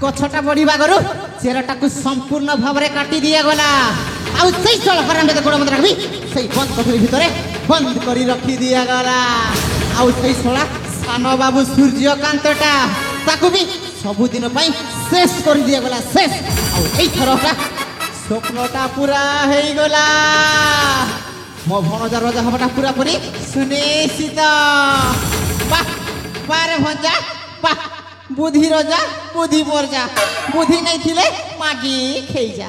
गछटा बढ़िबा गरु चेरटाକୁ संपूर्ण भाବରେ काटी दिया गला आउ सेई चल हराम गोड़ मत रखबी सेई बंद कोठरी भितरे बंद करी रखी दिया गला आउ सेई सोला सानो बाबू सूर्यकांतटा ताकू भी सबुदिन पाई शेष कर दिया गला शेष आउ एई थरका स्वप्नटा पूरा हे गला मो भणजा राजा हबटा पूरा पूरी सुनिश्चित पारे भंजा पा बुद्धि राजा बुद्धि परजा बुद्धि नहीं थिले मागी खेई जा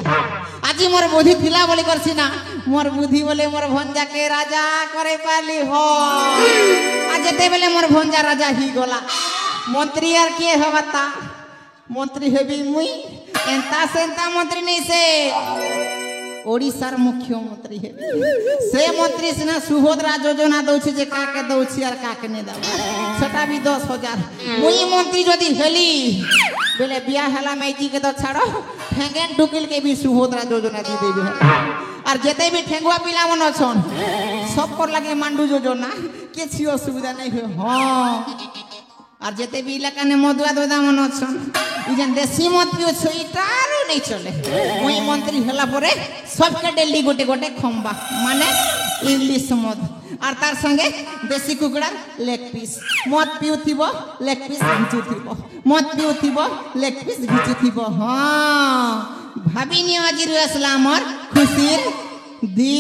आज मोर बुद्धि थिला बोली करसी ना मोर बुद्धि बोले मोर भंजा के राजा करे पाली हो आज जेते बेले मोर भंजा राजा ही गला मंत्री यार के हवता मंत्री हेबी मुई एंता सेंता मंत्री नहीं से ओडिशार मुख्यमंत्री है से मंत्री सिना सुभद्रा योजना दउछि जे काके दउछि आर काके ने दबा सेटा भी 10,000 मुई मंत्री जदी हेली बेले बिया हला मैजी के तो छाड़ो ठेंगेन टुकिल के भी सुभद्रा योजना दी देबे आर जेते भी ठेंगुआ पिला मन छन सब कर लागे मांडू योजना के छी असुविधा नहीं हो हां और जेते भी इलाका ने मदुआ दोदा मन छन इजन देसी मत पियो छइटारो नहीं चले मुई मंत्री हला परे सबके डेली गोटे गोटे खंबा माने इंग्लिश मद और तार संगे देसी कुकड़ा लेग पीस मत पिउथिबो लेग पीस घिचुथिबो मत पिउथिबो लेग पीस घिचुथिबो हां भाबिनी अजिरु असलामर खुशीर दी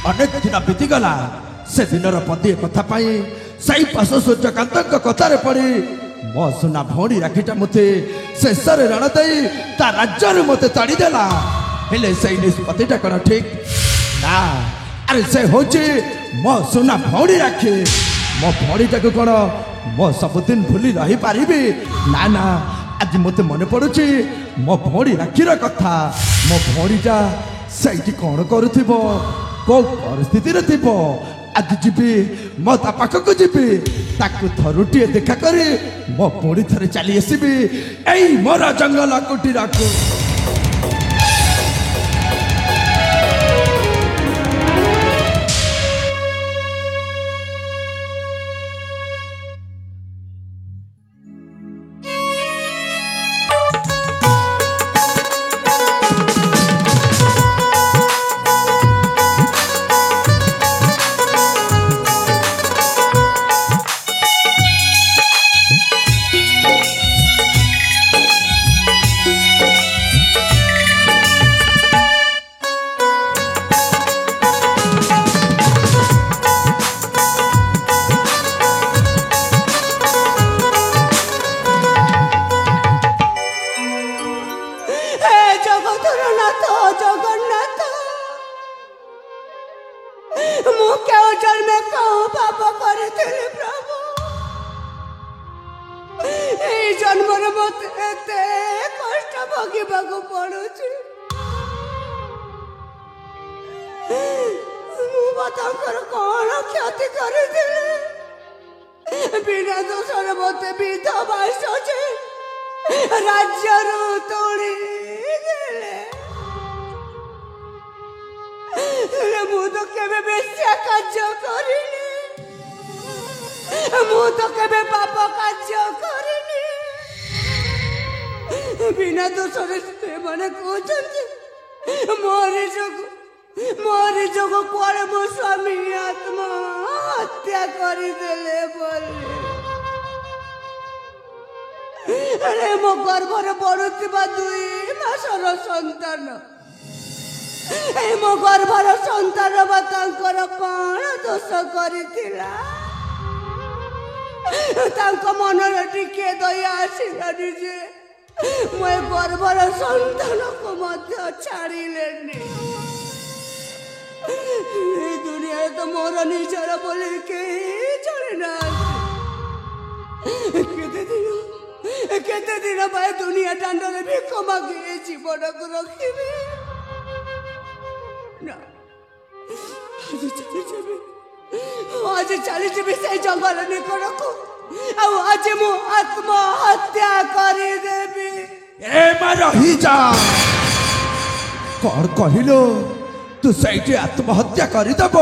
अनेक दिन बीतीगला से दिनर पदी कथा पाई सही पाश सूर्यकांत कथार पड़ी मो सुना भौणी राखीटा मते शेष रण दे ता राज्य मते ताड़ीदेला हेले से निष्पत्तिटा कौन ठीक ना अरे से हूँ मो सुना भौणी राखी मो भौणीटा को कौन मो सबुदिन भूली रही पारि ना ना आज मत मन पड़ुची मो भौणी राखीर कथा मो भौणीटा सही कौन करुथिबो को परिस्थिति रे थिबो आज जीवी मो ता पाखक जीवी ताकू थरुटिए देखा करी मो पुणी थरे चली आसबि एई मोर जंगल कुटीराकू ବିନା ଦୋଷରେ ସେମାନେ କହୁଛନ୍ତି ମୋରି ଯୋଗ କୁଆଡ଼େ ମୋ ସ୍ୱାମୀ ଆତ୍ମହତ୍ୟା କରିଦେଲେ ବୋଲି। ଆରେ ମୋ ଗର୍ଭରେ ବଢୁଥିବା 2 ମାସର ସନ୍ତାନ, ମୋ ଗର୍ଭର ସନ୍ତାନ ବା ତାଙ୍କର କଣ ଦୋଷ କରିଥିଲା? ତାଙ୍କ ମନରେ ଟିକେ ଦୟା ଆସିଲାନି ଯେ ମୋ ଗର୍ଭର ସନ୍ତାନକୁ ମଧ୍ୟ ଛାଡ଼ିଲେନି। ଏ ଦୁନିଆରେ ତ ମୋର ନିଜର ବୋଲି କେହି ଜାଣିନାହାନ୍ତି। କେତେ ଦିନ ପାଇଁ ଦୁନିଆ ଦାଣ୍ଡରେ ଭିକ ମାଗି ଏ ଜୀବନକୁ ରଖିବି ନା? ଆଜି ଚାଲିଯିବି ସେଇ ଜଙ୍ଗଲ ନିକଟକୁ, ଆଉ ଆଜି ମୁଁ ଆତ୍ମହତ୍ୟା କରିଦେବି। ଏ ମା ରହିଯା, କଣ କହିଲୁ? ତୁ ସେଇଠି ଆତ୍ମହତ୍ୟା କରିଦେବ?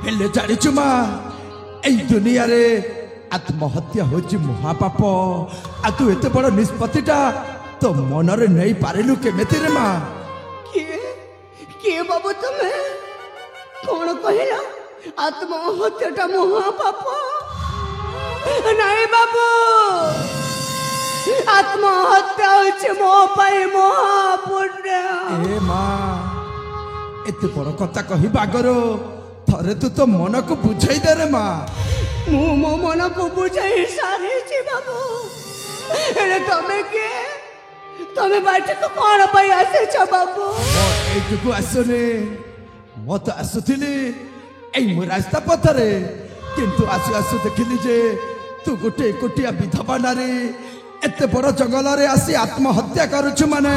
ହେଲେ ଜାଣିଛୁ ମା, ଏଇ ଦୁନିଆରେ ଆତ୍ମହତ୍ୟା ହଉଛି ମହାପାପ। ଆଉ ତୁ ଏତେ ବଡ଼ ନିଷ୍ପତ୍ତିଟା ତୋ ମନରେ ନେଇ ପାରିଲୁ କେମିତି ରେ ମା? କିଏ ବାବୁ ତମେ? କଣ କହିଲ? ଆତ୍ମହତ୍ୟାଟା ମହାପାପ? ନାଇଁ ବାବୁ, ଆତ୍ମହତ୍ୟା ହଉଛି ମୋ ପାଇଁ ମହାପୁଣ୍ୟ। ଏ ମା, ଏତେ ବଡ଼ କଥା କହିବା ଆଗରୁ ଥରେ ତୁ ତୋ ମନକୁ ବୁଝେଇ ଦେ ରେ ମା। ମୁଁ ମୋ ମନକୁ ବୁଝେଇ ସାରିଛି ବାବୁ। ହେଲେ ତମେ କିଏ? ତମେ ବାଟକୁ କଣ ପାଇଁ ଆସିଛ ବାବୁ? এইটুকু আসুনি, ମୁଁ ତ ଆସୁଥିଲି ଏଇ ମୋ ରାସ୍ତା ପଥରେ, କିନ୍ତୁ ଆସୁ ଆସୁ ଦେଖିଲି ଯେ ତୁ ଗୋଟେ ଏକୁଟିଆ ବିଧବା ନାରୀ ଏତେ ବଡ଼ ଜଙ୍ଗଲରେ ଆସି ଆତ୍ମହତ୍ୟା କରୁଛୁ, ମାନେ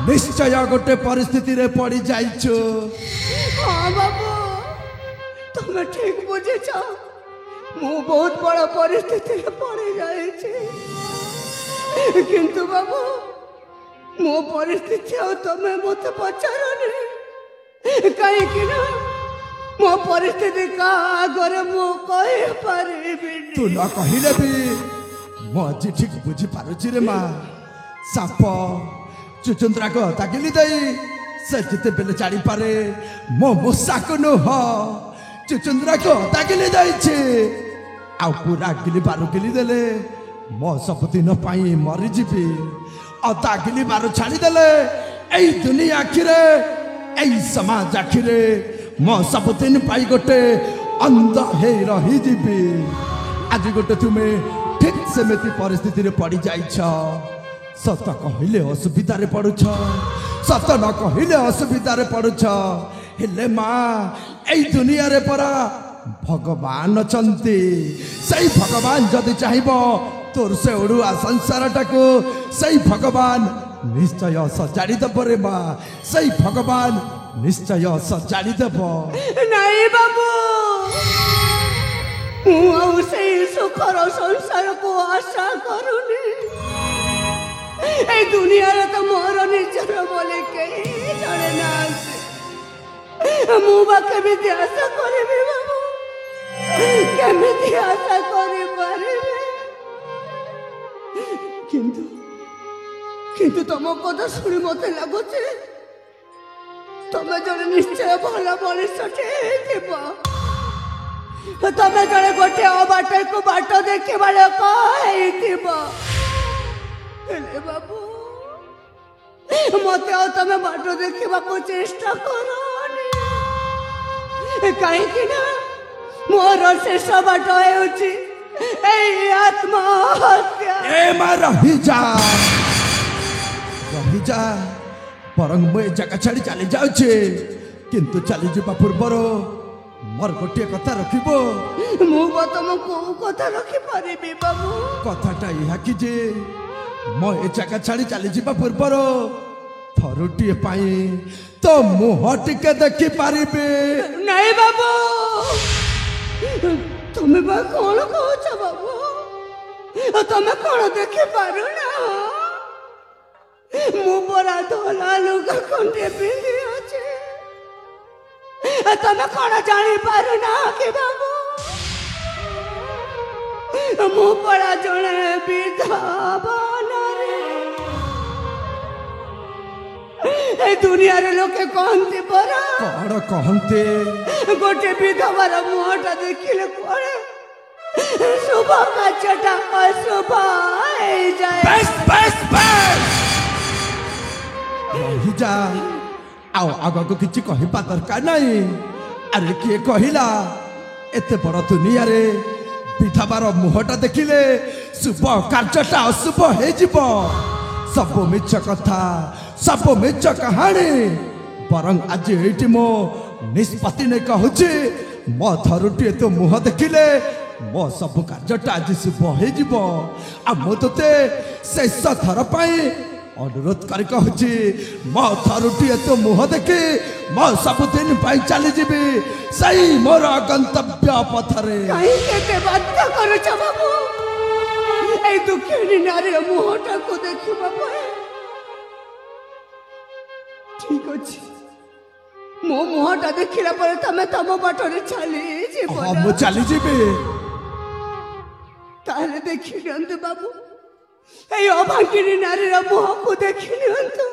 ନିଶ୍ଚୟ ଗୋଟେ ପରିସ୍ଥିତିରେ ପଡ଼ି ଯାଇଛୁ। ହଁ ବାବୁ, ତମେ ଠିକ ବୁଝିଛ। ମୁଁ ବହୁତ ବଡ଼ ପରିସ୍ଥିତିରେ ପଡ଼ି ଯାଇଛି, କିନ୍ତୁ ବାବୁ ମୋ ପରିସ୍ଥିତି ଆଉ ତମେ ମତେ ପଚାରନି, କାହିଁକି ନା ମୋ ପରିସ୍ଥିତି କାହା ଆଗରେ ମୁଁ କହିପାରିବିନି। ତୁ ନ କହିଲେ ବି ମୁଁ ଆଜି ଠିକ ବୁଝିପାରୁଛି ରେ ମା। ସାପ ଚୁଚୁନ୍ଦ୍ରାକ ତାଗିଲି ଦେଇ ସେ ଯେତେବେଳେ ଜାଣିପାରେ ମୋ ମୂଷାକୁ ନୁହଁ ଚୁଚୁନ୍ଦ୍ରାକୁ ତାଗିଲି ଦେଇଛି, ଆଉ ପୁରା ଗିଲି ବାରୁ ଗିଲି ଦେଲେ ମୋ ସବୁଦିନ ପାଇଁ ମରିଯିବି। ଆଉ ତା ଗିଲି ବାରୁ ଛାଡ଼ିଦେଲେ ଏଇ ଦୁନିଆ ଆଖିରେ, ଏଇ ସମାଜ ଆଖିରେ ମୋ ସବୁଦିନ ପାଇଁ ଗୋଟେ ଅନ୍ଧ ହେଇ ରହିଯିବି। ଆଜି ଗୋଟେ ତୁମେ ଠିକ ସେମିତି ପରିସ୍ଥିତିରେ ପଡ଼ିଯାଇଛ। ସତ କହିଲେ ଅସୁବିଧାରେ ପଡ଼ୁଛ, ସତ ନ କହିଲେ ଅସୁବିଧାରେ ପଡ଼ୁଛ। ହେଲେ ମା, ଏଇ ଦୁନିଆରେ ପରା ଭଗବାନ ଅଛନ୍ତି। ସେଇ ଭଗବାନ ଯଦି ଚାହିଁବ ତୋର ସେ ଓଡୁଆ ସଂସାରଟାକୁ, ସେଇ ଭଗବାନ ନିଶ୍ଚୟ ସଜାଡ଼ି ଦେବ ରେ ମା। ସେଇ ଭଗବାନ ନିଶ୍ଚୟ ସଜାଡ଼ି ଦେବ। ନାଇଁ ବାବୁ, ମୁଁ ଆଉ ସେଇ ସୁଖର ସଂସାରକୁ ଆଶା କରୁନି। এই দুনিয়ারে তো মোর নিজের বলে কেহি জানে না। ମୁଁ ବା କେମିତି ଆଶା କରିବି ବାବୁ, କେମିତି ଆଶା କରିପାରିବି? କିନ୍ତୁ ତମ କଥା ଶୁଣି ମତେ ଲାଗୁଛି ତମେ ଜଣେ ନିଶ୍ଚୟ ଭଲ ମଣିଷଟେ ହେଇଥିବ। ତମେ ଜଣେ ଗୋଟେ ଅବାଟକୁ ବାଟ ଦେଖିବା ଲୋକ ହେଇଥିବ। ହେଲେ ବାବୁ, ମତେ ଆଉ ତମେ ବାଟ ଦେଖିବାକୁ ଚେଷ୍ଟା କରନି, କାହିଁକି ନା ମୋର ଶେଷ ବାଟ ହେଉଛି ଏଇ ଆତ୍ମହତ୍ୟା। ଏ ମା ରହିଯା, ରହିଯା, ବରଂ ମୁଁ ଏ ଜାଗା ଛାଡ଼ି ଚାଲି ଯାଉଛି, କିନ୍ତୁ ଚାଲିଯିବା ପୂର୍ବରୁ ମୋର ଗୋଟିଏ କଥା ରଖିବ। ମୁଁ ବା ତମକୁ କୋଉ କଥା ରଖିପାରିବି ବାବୁ? କଥାଟା ଏହା କି ଯେ ମୁଁ ଏ ଜାଗା ଛାଡ଼ି ଚାଲିଯିବା ପୂର୍ବରୁ ଥରୁଟିଏ ପାଇଁ ତ ମୁହଁ ଟିକେ ଦେଖିପାରିବି। ନାଇଁ ବାବୁ, ତମେ ବା କଣ କହୁଛ ବାବୁ? ତମେ କଣ ଦେଖିପାରୁନା? ମୁଁ ପରା ଧଳା ଲୁଗା ଖଣ୍ଡେ ପିନ୍ଧି ଅଛି, ତମେ କଣ ଜାଣିପାରୁନା କି ବାବୁ? ମୁଁ ପରା ଜଣେ ବିଧବା ନାରୀ। এই দুনিয়ার লোকে কহନ୍ତି পরা କଣ କହନ୍ତି গোটে বিধবার মুহটা দেখিলে পরে শুভ কাজটা অশুভ হয়ে ବେଶ ବେଶ ବେଶ ରହିଯା ଆଉ ଆଗକୁ କିଛି କହିବା ଦରକାର ନାହିଁ ଆରେ କିଏ କହିଲା ଏତେ ବଡ଼ ଦୁନିଆରେ ବିଧବାର ମୁହଁଟା ଦେଖିଲେ ଶୁଭ କାର୍ଯ୍ୟଟା ଅଶୁଭ ହେଇଯିବ ସବୁ ମିଛ କଥା ସବୁ ମିଛ କାହାଣୀ ବରଂ ଆଜି ଏଇଠି ମୁଁ ନିଷ୍ପତ୍ତି ନେଇ କହୁଛି ମୋ ଥରୁଟିଏ ତୋ ମୁହଁ ଦେଖିଲେ ମୋ ସବୁ କାର୍ଯ୍ୟଟା ଆଜି ଶୁଭ ହେଇଯିବ ଆଉ ମୁଁ ତୋତେ ଶେଷ ଥର ପାଇଁ ଅନୁରୋଧ କରି କହୁଛି ମୋ ଥରୁଟିଏ ତୋ ମୁହଁ ଦେଖି ମୋ ସବୁଦିନ ପାଇଁ ଚାଲିଯିବି ସେଇ ମୋର ଗନ୍ତବ୍ୟ ପଥରେ କାହିଁକି ଏତେ ବାଧ୍ୟ କରୁଛ ବାବୁ এই দুঃଖିনী নারীর মুহটাকে দেখিবা পরে ঠিক আছে ମୋ ମୁହଁଟା ଦେଖିଲା ପରେ ତମେ ତମ ବାଟରେ ଚାଲିଯିବ ହଁ ମୁଁ ଚାଲିଯିବି ତାହେଲେ ଦେଖି ନିଅନ୍ତୁ ବାବୁ এই অভাগিনী নারীর মুহକୁ দেখি নিଅନ୍ତୁ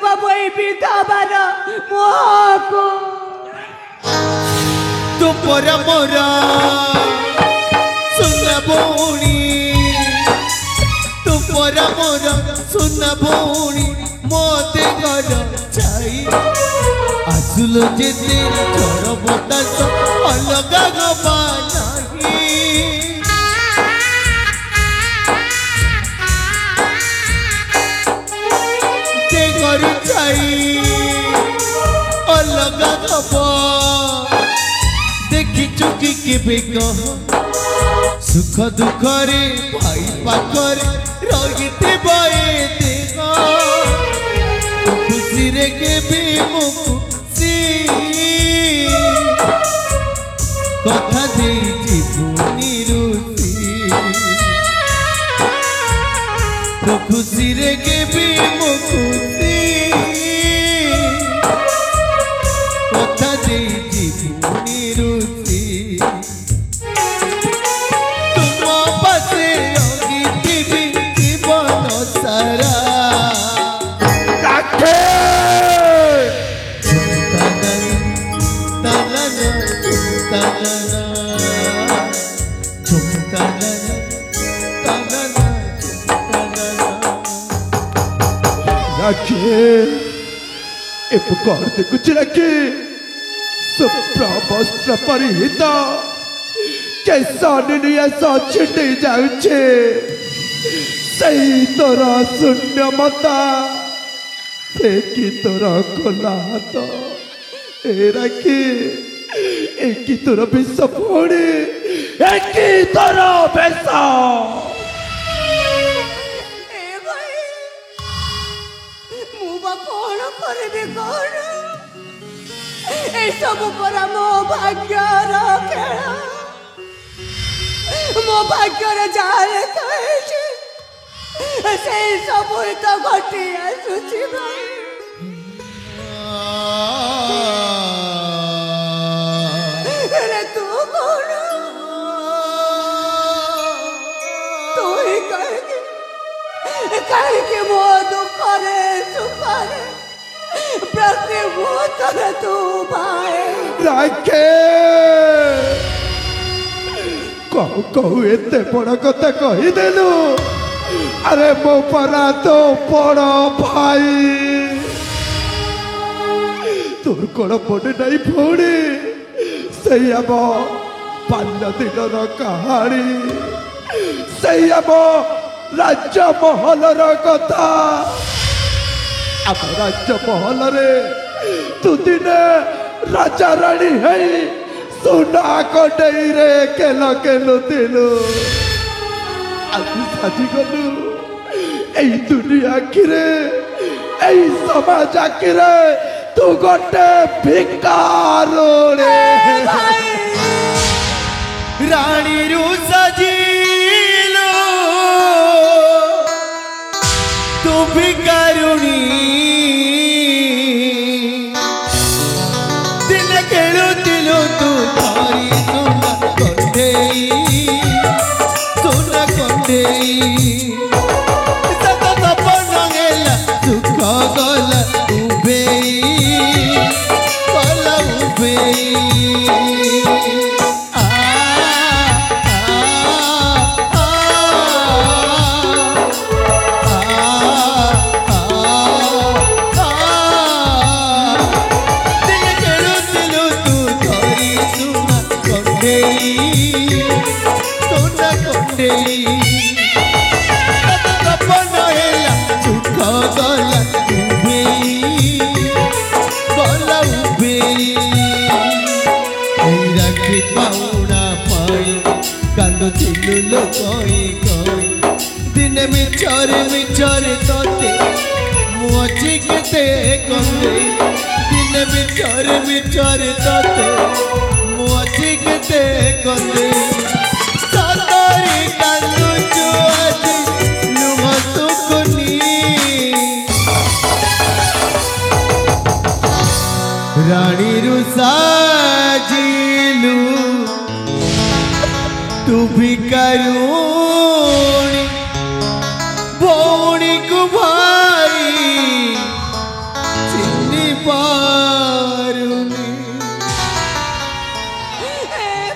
বাবু এই বিধবার মুহକୁ ତୁ ପରା ମୋରା ସୁନା ଭଉଣୀ ତୁ ପରା ମୋରା ସୁନା ଭଉଣୀ ମୋତେ ଘର ଛାଇ ଆସିଲୁ ଯେତେ ଝଡ଼ ବତାସ ଅଲଗା ଗବା ନାହିଁ ସେ ଘର ଛାଇ ଅଲଗା ଗବା ଦେଖିଛୁ କି କେବେ କହ ସୁଖ ଦୁଃଖରେ ଭାଇ ପାଖରେ ରହିଥିବ ଏ ଦେହ ଖୁସିରେ କେବେ ମୁଁ ଖୁସି କଥା ଦେଇଛି ପୁଣି ରୁଷି ତୋ ଖୁସିରେ କେବେ ମୁଁ ଖୁସି କଥା ଦେଇଛି ପୁଣି ରୁଷି ତୁମ ପାଶେ ରହିଥିବି ଜୀବନ ସାରା रखिए ए पुकार से कुछ रखिए सुप्रवस्त्र परिहित कैसा दुनिया सो छिटी जाउछे सही तोर शून्य मता से की तोर खोला हाथ ए रखी ए की तोर विष फोड़ी ए की तोर बेस କରିବି କଣ ଏସବୁ ପରା ମୋ ଭାଗ୍ୟର ଖେଳ ମୋ ଭାଗ୍ୟରେ ଯାହା ଲେଖା ହେଇଛି ସେଇ ସବୁ ତ ଘଟି ଆସୁଛି ହେଲେ ତୁ କଣ ତୁ ହିଁ କାହିଁକି ମୋ ଦୁଃଖରେ ସୁଖରେ प्रतिभूतर तू भाई राखे कहू कहू एते बड़ कथा कहीदेलु अरे मो परा तो बड़ भाई तोर कण पड़े नहीं भौणी से आम पान दिन कहानी से आम राजमहल कथा आम राजमहल रे तू दिने राजा राणी है सुना कटई रे केल केलुलु आज साजी गलु এই दुनिया आखिरे এই समाज आखिरे तू गोटे भिकार रे रानी रू सजीलो तू भिकारुणी दिन खेलुतिलु तू थारी सुना कंडेई सत सपन गेला सुख କୁଣ୍ଡେଇ ତପନ ହେଲା ଦୁଃଖ ଗଲା ଉଭେଇ ଏଇ ରାକ୍ଷୀ ପାଉଣା ପାଇ କାନ୍ଦୁଥିଲୁ ଲୋ କହି କହି ଦିନେ ମିଛରେ ତତେ ମୁଁ ଅଛି କେତେ କନ୍ଦେଇ ଦିନେ ମିଛରେ ତତେ ମୁଁ ଅଛି କେତେ କନ୍ଦେଇ ସତରେ କାନ୍ଦୁଛୁ ଆଜି ଲୁହ ଶୁଖୁନି ରାଣୀରୁ ସାଜିଲୁ ତୁ ଭିକାରୁଣୀ ଭଉଣୀକୁ ଭାଇ ଚିହ୍ନି ପାରୁନି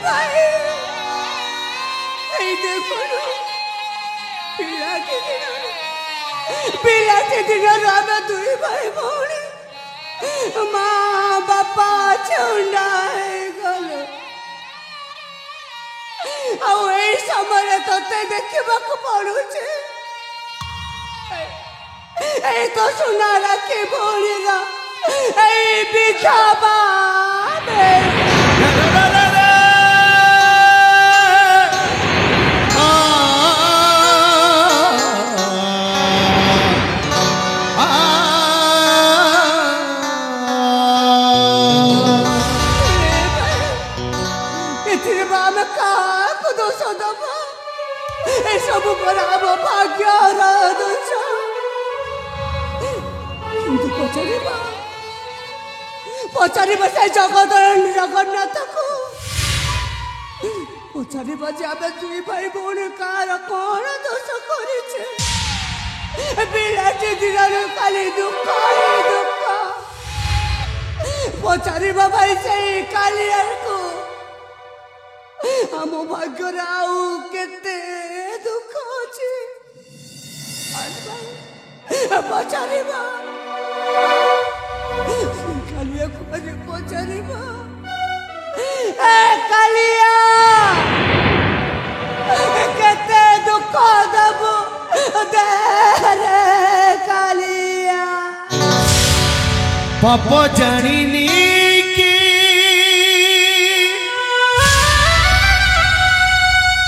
ভাই এই দেখুন ପିଲାଟି ଦିନରୁ ଆମେ ଦୁଇ ଭାଇ ଭଉଣୀ ମା ବାପା ଚଣ୍ଡା ହେଇଗଲୁ ଆଉ ଏଇ ସମୟରେ ତତେ ଦେଖିବାକୁ ପଡୁଛି ଏଇ ତ ସୁନା ରାକ୍ଷୀ ଭଉଣୀର ଏଇ ବିଧବା ଏଥିରେ ବା ଆମେ କାହାକୁ ଦୋଷ ଦବା ଏସବୁ ପରେ ଆମ ଭାଗ୍ୟର ଦୋଷ କିନ୍ତୁ ପଚାରିବା ସେ ଜଗନ୍ନାଥକୁ ପଚାରିବା ଯେ ଆମେ ଦୁଇ ଭାଇ ଭଉଣୀ କାହାର କଣ ଦୋଷ କରିଛେ ପିଲାଟି ଦିନରେ ଖାଲି ଦୁଃଖ ପଚାରିବା ଭାଇ ସେଇ କାଳିଆକୁ ଆମ ଭାଗ୍ୟରେ ଆଉ କେତେ ଦୁଃଖ ଅଛି ପଚାରିବା କାଳିଆକୁ ପଚାରିବା କାଳିଆ କେତେ ଦୁଃଖ ଦବୁ ଦେରେ କାଳିଆ ପାପ ଜାଣିନି କି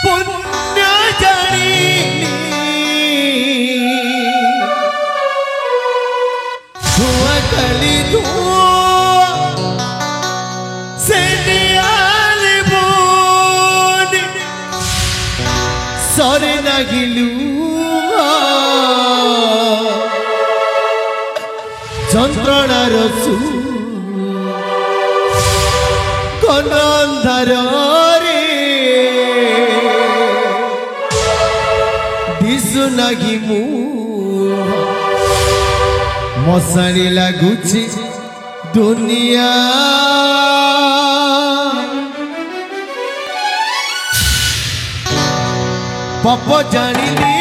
ପୁଣ୍ୟ ଜାଣିନି ଧୂଆ କାଲି ସେ ନିଆଲି ବୁନି ସରେ ନାଗିଲୁ যন্ত্রণার কোন অন্ধারে দিশু নাগি মু মশারি লাগুছি দুনিয়া পাপ জানিনি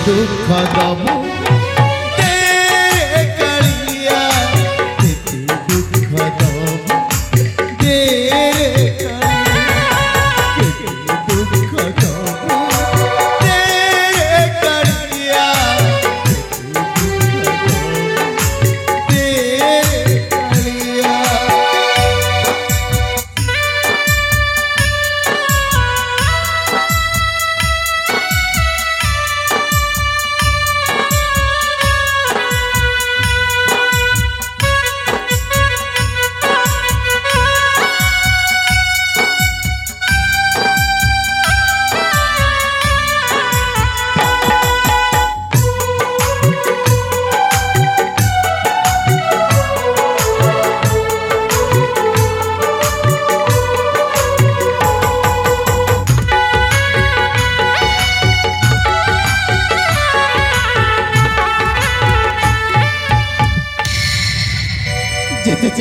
দুঃখ দবু কালিয়া দুঃখ দবু দুঃখ দবু কালিয়া কালিয়া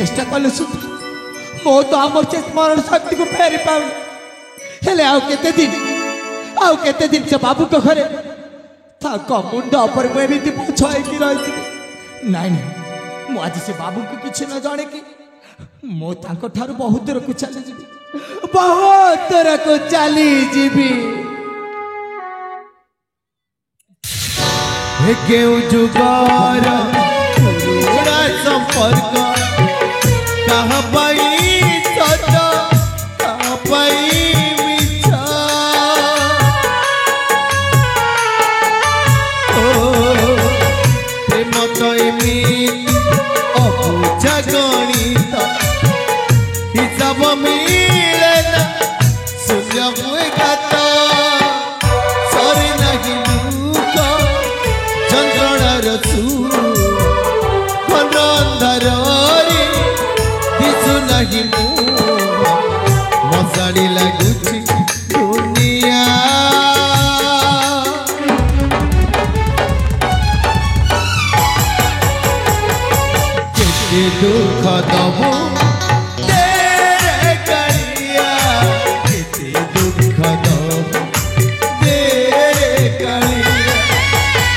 चेष्टा कले सुधा मो तो आम से स्मरण शक्ति को फेरी पाऊनी हेले आउ केते दिन से बाबू को घरे मुंड पर मुझे छाई रही नाई मु आज से बाबू को किसी न जाने कि मो ठारू बहुत दूर को चली जी बहुत दूर को चली जीवी केउ जुगार पूरा संपर्क कहाँ पाई सत कहाँ पाई मिछ ओ प्रेम तो एमिति अबुझा गणित हिसाब मिले ना शून्य हुए गाता सरी नहीं लुक चंद्रणार अंधारे दिशु नहीं मशाड़ी लगुची दुनिया केते दुख दबो तेरे कलिया केते दुख दबो तेरे कलिया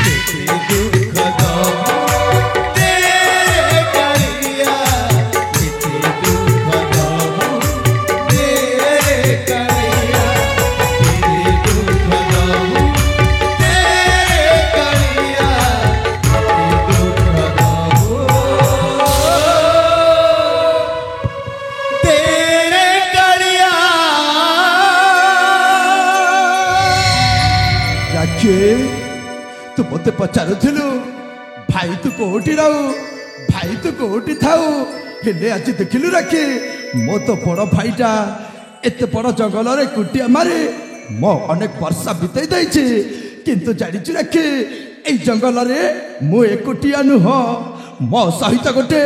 केते दुख दबो तेरे कलिया केते दुख दबो तेरे कलिया केते दुख दबो तेरे कलिया केते दुख दबो तेरे कलिया राखे तू मत पचारुलु भाई तू कोटी रहू भाई तू कोटी थाऊ हेले आज देखिलु राखे मो तो बड़ भाईटा एत बड़ जंगल रे कुटिया मारे मो अनेक वर्ष बिताई देछि किंतु जानिछु राखे ए जंगल रे मो एकुटिया नुह मो सहित गोटे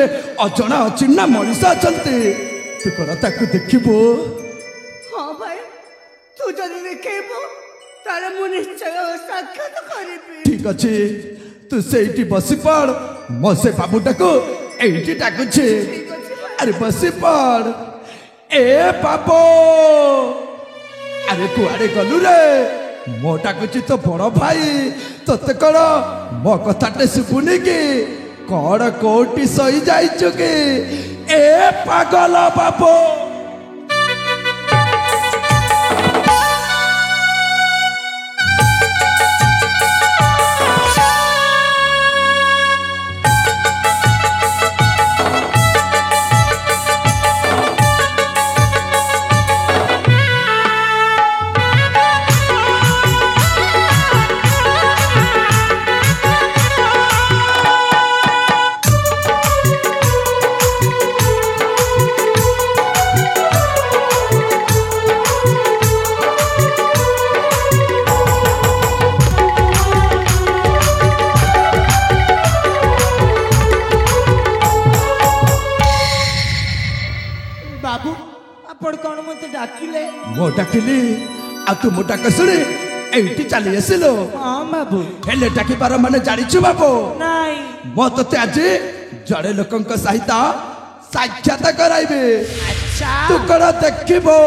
अजणा अचिन्ना मनीष अछंती तू कोन ताकू देखिबो हाँ भाई तू जब देखेबो तारे मु निश्चय साक्षात करिबी ठीक अच्छे तू से बसी पड़ मो से बाबूटा को एटी डाकुछे अरे बसी पड़ ए बाबू अरे कुआड़े गलु रे मो डाकुची तो बड़ भाई तोते कण मो कथाटे शुभुनी कि कण कोटी सही जाइछु कि ए पागल बाबू बाबू आपण कौन मत डाकिले मो डाकिली आ तू मो डाक शुणी एटी चली आसिलु हाँ बाबू हेले डाकिबार माने जानिछु बाबू नाई मो तोते आज जड़े लोकंक सहित साक्षात कराइबे अच्छा तू कण देखिबो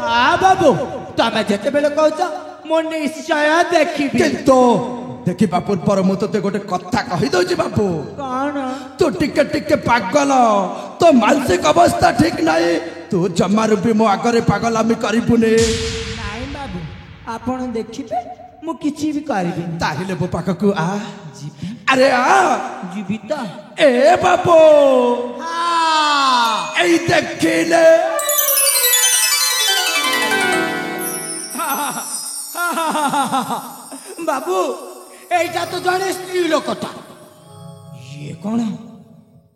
हाँ बाबू तमे जेते बेले कहछ मो निश्चय देखिबी किंतु देखिबा पूर्वर मु तोते गोटे कथा कहि दउछि बापू कौन तू टिके टिके पागल तो मानसिक अवस्था ठीक नाही तू जमारू भी मो आगरे पागलामी करिबुने नाई बाबू आपण देखिबे मु किछि भी करबी ताहिले बो पाखकु आ अरे आ जीवित ए बापू हाँ ए देखिले बाबू एटा तो जने स्त्री लोकटा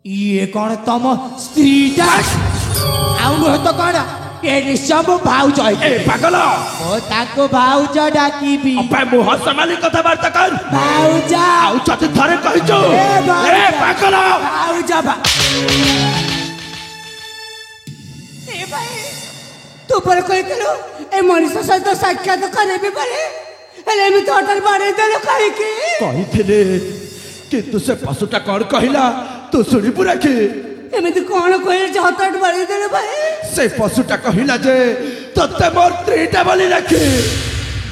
ये कौन तम स्त्रीटा आउ नुह तो कौन ये निश्चय मो भाउज ए पागल ओ ताको भाउज डाकिबी अपे मुह समाली कथाबार्ता कर भाउज आउ चते थरे कहिचो ए पागल भाउज ए भाई तू पर कहथिलु ए मनीष सहित साक्षात करेबी बोले हेले एमिति हटार बाड़े देलो काहेकि कहिथिले किंतु से पशुटा कौन कहिला तू शुणी पुराखी ଏମିତି କ'ଣ କହିଲେ ହଠାତ୍ ବାড়ି ଦେଲେ ଭାଇ? ସେ ପଶୁଟା କହିଲା ଯେ ତତେ ମୋର ସ୍ତ୍ରୀଟା ବୋଲି ରାଖି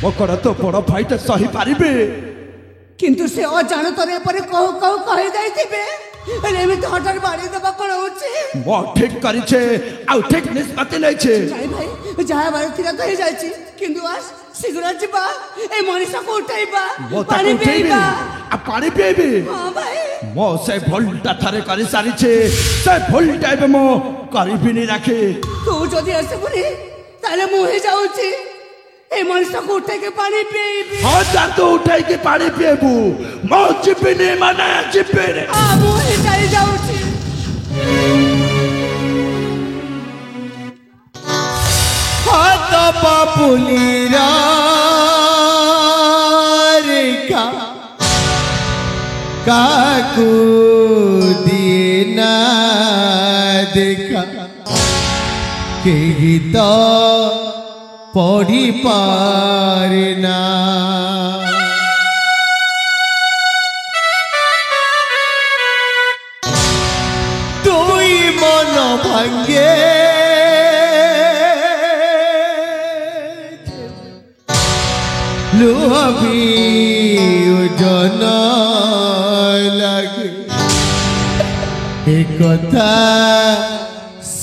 ମୋ କଣ ତୋ ବଡ଼ ଭାଇଟା ସହି ପାରିବେ? କିନ୍ତୁ ସେ ଅଜାଣତରେ ଏପରି କହୁ କହୁ କହି ଯାଇଥିବେ, ହେଲେ ଏମିତି ହଠାତ୍ ବାড়ି ଦେବା କ'ଣ ହଉଛି? ମୁଁ ଠିକ କରିଛେ ଆଉ ଠିକ ନିଷ୍ପତ୍ତି ନେଇଛେ। ନାଇଁ ଭାଇ, ଯାହା ହେବାର ଥିଲା ତ ହେଇଯାଇଛି, କିନ୍ତୁ ଆସ ଶୀଘ୍ର ଯିବା, ଏ ମଣିଷକୁ ଉଠେଇବା, ମୁଁ ପାଣି ତାକୁ ଉଠେଇବି ପିଇବା। ଆଉ ପାଣି ପିଇବି। ହଁ ଭାଇ, ମୁଁ ସେ ଭୁଲଟା ଥରେ କରିସାରିଛେ, ସେ ଭୁଲଟା ଏବେ ମୁଁ କରିବିନି ରାଖି। ତୁ ଯଦି ଆସିବୁନି ତାହେଲେ ମୁଁ ହେଇଯାଉଛି, ଏ ମଣିଷକୁ ଉଠେଇକି ପାଣି ପିଇବି। ହଁ ଯା ତୁ ଉଠେଇକି ପାଣି ପିଇବୁ, ମୁଁ ଯିବିନି ମାନେ ଯିବିନି। ମୁଁ ହେଇ ଯାଉଛି। হাত পাপুলিরা রেখা কাকু দিয়ে না দেখা কেহি তো পড়ি পারে না তুই মন ভাঙ্গে লুহাবি ওজন লাগে এ কথা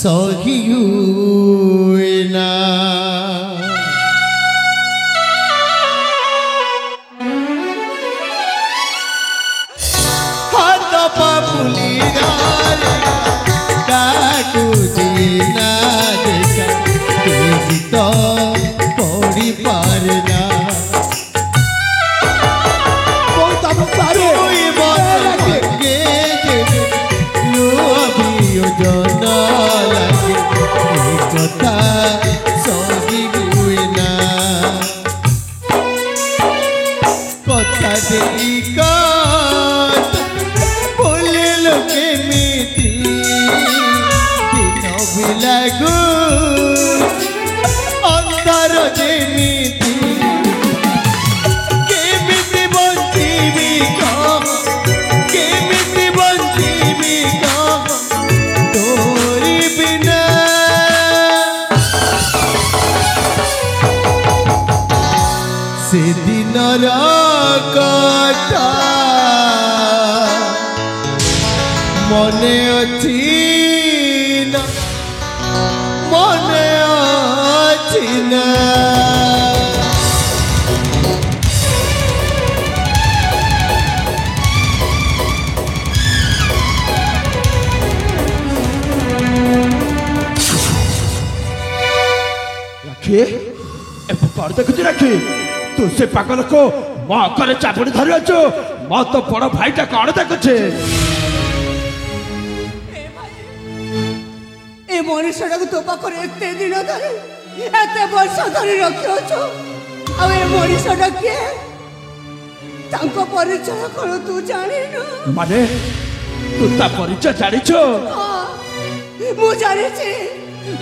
সহি হুয়ে না হাত পাপুলিরা কাকু দিনা দেখা কেহি তো পড়ি পারে না তুই বসে লুহাবিও জন লাগে এই কথা সহি হুয়ে না কথা দেই কথা বলে লোকে মিটি দিন বিলাগু অন্তর যেমিতি কেমিতি বঞ্চিবি কেমিতি বঞ্চিবি তোরি বিনা সেদিনর কথা মনে অছি না মনে অছি না ରାଖି ଏବେ କଣ ଦେଖୁଛୁ ରାଖି? ତୁ ସେ ପାଗଲକୁ ମୋ ଅକରେ ଚାପୁଡ଼ି ଧରି ଅଛୁ, ମୋ ତୋ ବଡ଼ ଭାଇଟା କଣ ଦେଖୁଛେ? ଏ ମଣିଷଟାକୁ ତୋ ପାଖରେ ଏତେ ଦିନ ଧରି ଏତେ ବର୍ଷ ଧରି ରଖିଅଛୁ, ଆଉ ଏ ମଣିଷଟା କିଏ? ତାଙ୍କ ପରିଚୟ କ'ଣ ତୁ ଜାଣିନୁ? ମାନେ ତୁ ତା ପରିଚୟ ଜାଣିଛୁ? ହଁ, ମୁଁ ଜାଣିଛି,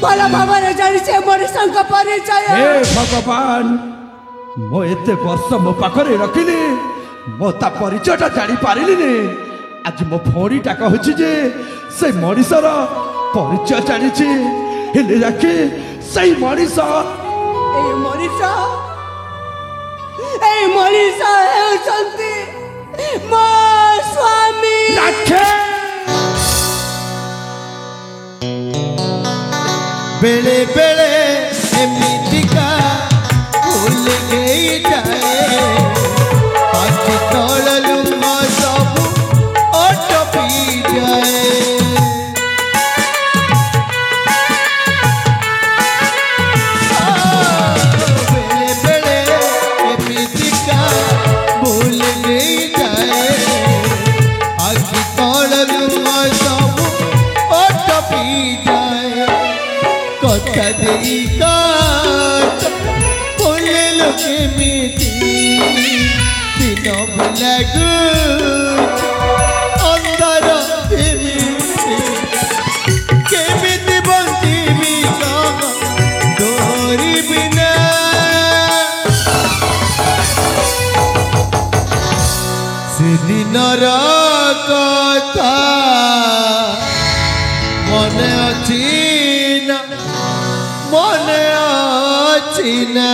ଭଲ ଭାବରେ ଜାଣିଛି ଏ ମଣିଷଙ୍କ ପରିଚୟ। ହେ ଭଗବାନ, ମୁଁ ଏତେ ବର୍ଷ ମୋ ପାଖରେ ରଖିଲି, ମୁଁ ତା ପରିଚୟଟା ଜାଣିପାରିଲିନି। ଆଜି ମୋ ଭଉଣୀଟା କହୁଛି ଯେ ସେ ମଣିଷର ପରିଚୟ ଜାଣିଛି, ହେଲେ ରାଖି ସେଇ ମଣିଷ ହେଉଛନ୍ତି ମୋ ସ୍ୱାମୀ। ରାଖି বেড়ে বেড়ে এমিতিকা ভুল গেই যায় আখি তললু সবু অটপি যায় বেড়ে বেড়ে এমিতিকা ভুল গেই যায় আখি তললু সবু অটপি যায় কথা দেই কথা বলে লোকে মিটি দিন লাগু অন্তর এমিতি কেমিতি বঞ্চিবি তোরি বিনা সেদিনর কথা ଅଛି ନା